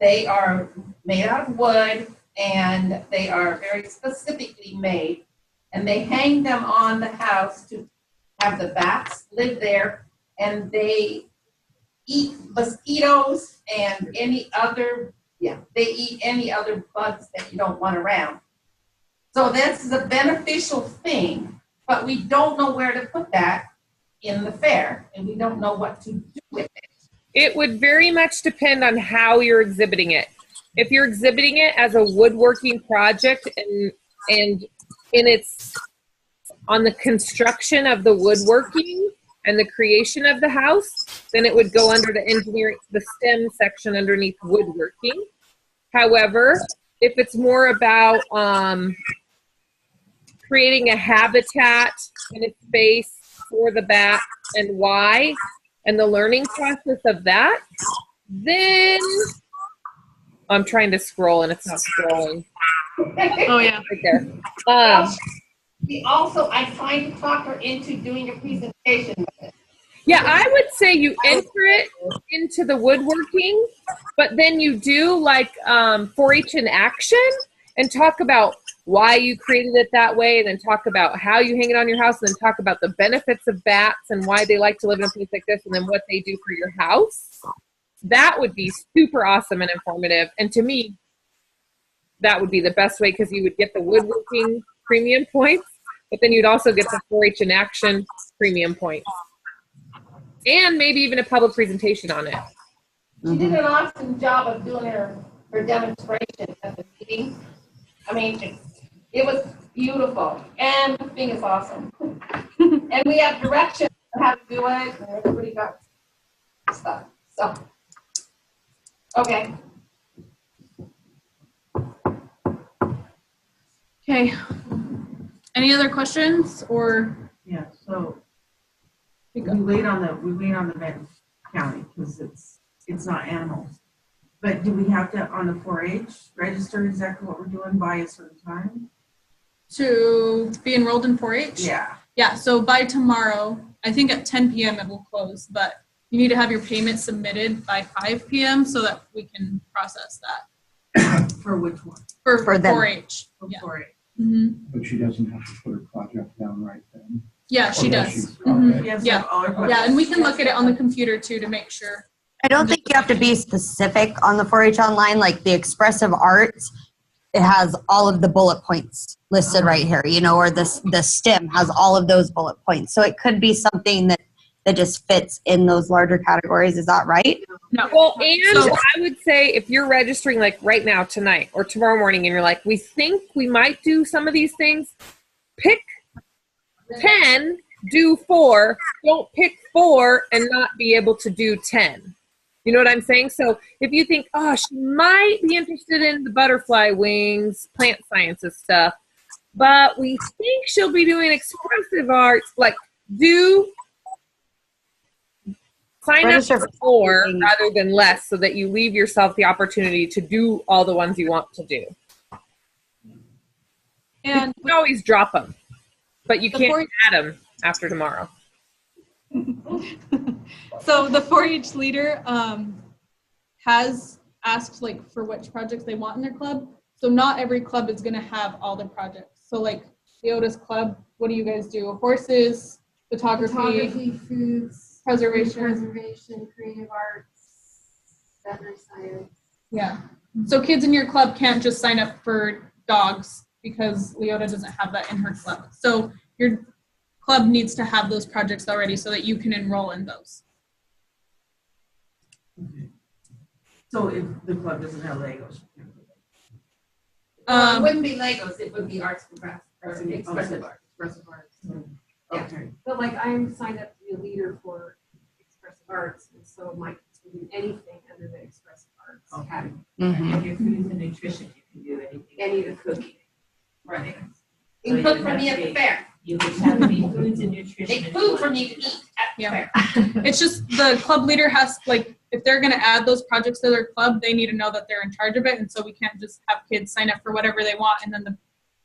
They are made out of wood and they are very specifically made, and they hang them on the house to have the bats live there, and they eat mosquitoes and any other, they eat any other bugs that you don't want around. So this is a beneficial thing, but we don't know where to put that in the fair, and we don't know what to do with it. It would very much depend on how you're exhibiting it. If you're exhibiting it as a woodworking project and in its on the construction of the woodworking and the creation of the house, then it would go under the engineering, the STEM section underneath woodworking. However, if it's more about creating a habitat and a space for the bat and why, and the learning process of that, then I'm trying to scroll and it's not scrolling. Oh yeah, right there. Also, I'm trying to talk her into doing a presentation with it. Yeah, I would say you enter it into the woodworking, but then you do like 4-H in action and talk about why you created it that way, and then talk about how you hang it on your house, and then talk about the benefits of bats and why they like to live in a place like this, and then what they do for your house. That would be super awesome and informative. And to me, that would be the best way, because you would get the woodworking premium points, but then you'd also get the 4-H in action premium points. And maybe even a public presentation on it. She did an awesome job of doing her demonstration at the meeting. I mean, it was beautiful, and the thing is awesome. And we have directions on how to do it, and everybody got stuff. So, okay. okay. Any other questions or? Yeah, so we wait on the Benton County because it's not animals. But do we have to, on the 4-H, register exactly what we're doing by a certain time? To be enrolled in 4-H? Yeah. Yeah, so by tomorrow, I think at 10 p.m. it will close, but you need to have your payment submitted by 5 p.m. so that we can process that. For which one? For them. 4-H. Yeah. For it. Mm-hmm. But she doesn't have to put her project down right then. Yeah, she Or does. she? Mhm. Okay. She has to Yeah. have all her Yeah, and we can projects. look at it on the computer too to make sure. I don't think you have to be specific on the 4-H online, like the Expressive Arts. It has all of the bullet points listed right here, you know, or the STEM has all of those bullet points. So it could be something that just fits in those larger categories. Is that right? No. Well, and So- I would say if you're registering like right now, tonight, or tomorrow morning, and you're like, we think we might do some of these things, pick 10, do 4. Don't pick 4 and not be able to do 10. You know what I'm saying? So if you think, oh, she might be interested in the butterfly wings, plant sciences stuff, but we think she'll be doing expressive arts, like sign Register up for for 4 something. rather than less, so that you leave yourself the opportunity to do all the ones you want to do. And You can always drop them, but you The can't 4-H add them after tomorrow. So the 4-H leader has asked like for which projects they want in their club. So not every club is going to have all their projects. So like the Otis Club, what do you guys do? Horses, photography, foods, preservation. creative arts, veterinary science. Yeah. So kids in your club can't just sign up for dogs because Leota doesn't have that in her club. So your club needs to have those projects already so that you can enroll in those. Okay. So if the club doesn't have Legos. Well, it wouldn't be Legos, it would be arts and crafts, or Okay. expressive arts. Expressive arts. Yeah. Okay. But like I'm signed up to be a leader for Expressive Arts, and so my kids can do anything under the Expressive Arts Okay. category. Mm-hmm. And your foods and nutrition, you can do anything. Any of the cooking. Right. So You can cook you for have me to at the be- fair. You would have to be foods and nutrition. Make if you food want for to me do to it. eat at the Yeah. fair. It's just the club leader has, like, if they're going to add those projects to their club, they need to know that they're in charge of it. And so we can't just have kids sign up for whatever they want and then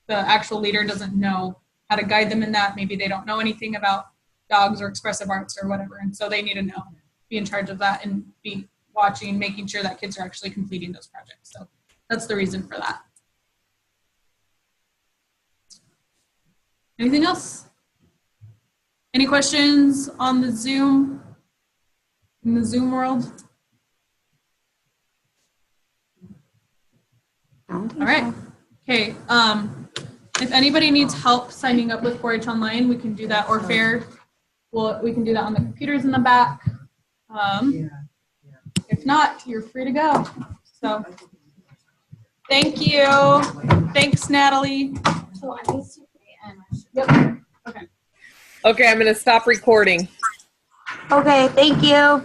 the actual leader doesn't know how to guide them in that. Maybe they don't know anything about dogs or expressive arts or whatever. And so they need to know, be in charge of that and be watching, making sure that kids are actually completing those projects. So that's the reason for that. Anything else? Any questions on the Zoom, in the Zoom world? All right. Okay. If anybody needs help signing up with 4-H Online, we can do that, or Fair. Well, we can do that on the computers in the back. If not, you're free to go. So, thank you. Thanks, Natalie. So I guess you and I should. Yep. Okay. Okay, I'm going to stop recording. Okay, thank you.